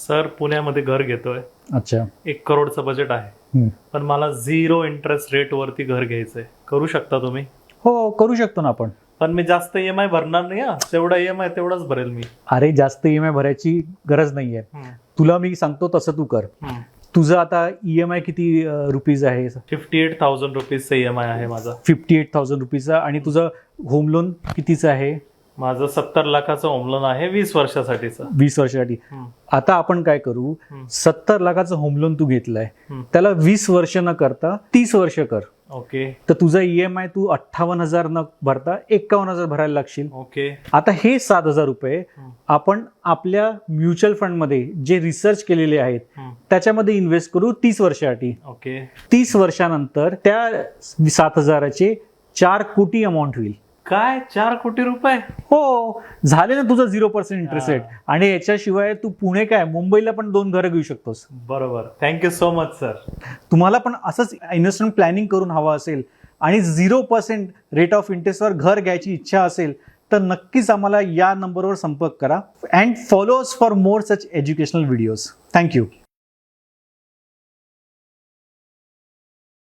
Sir पुण्यामध्ये घर घेतोय. अच्छा. 1 करोडचं बजेट आहे. पण मला 0 इंटरेस्ट रेट वरती घर घ्यायचंय. करू शकता तुम्ही? हो, करू शकतो ना आपण. पण मी जास्त EMI भरणार नाही. जेवढा EMI तेवढाच भरेल मी. अरे जास्त EMI भरायची गरज नाहीये. तुला मी सांगतो तसं तू कर. तुझं आता EMI किती रुपीज आहे? 58,000 रुपीजचा EMI आहे माझा. 58,000 रुपीजचा. आणि तुझं होम लोन कितीचं आहे? माझं 70 लाखाचं होम लोन आहे 20 वर्षासाठीचं. 20 वर्षासाठी. आता आपण काय करू, 70 लाखाचं होम लोन तू घेतलंय, त्याला 20 वर्ष न करता 30 वर्ष कर. ओके. तर तुझा EMI तू 58,000 न भरता 51,000 भरायला लागशील. ओके. आता हे 7,000 रुपये आपण आपल्या म्युच्युअल फंड मध्ये जे रिसर्च केलेले आहेत त्याच्यामध्ये इन्व्हेस्ट करू 30 वर्षासाठी. ओके. 30 वर्षानंतर त्या 7,000चे 4 कोटी अमाऊंट होईल. काय 4 कोटी रुपये? हो, झाले ना तुझं 0% इंटरेस्ट रेट. आणि याच्याशिवाय तू पुणे काय मुंबईला पण 2 घरं घेऊ शकतोस. बरोबर. Thank you so much sir. तुम्हाला पण असंच इन्व्हेस्टमेंट प्लॅनिंग करून हवं असेल आणि 0% रेट ऑफ इंटरेस्टवर घर घ्यायची इच्छा असेल तर नक्कीच आम्हाला या नंबरवर संपर्क करा. And follow us for more such educational videos. Thank you.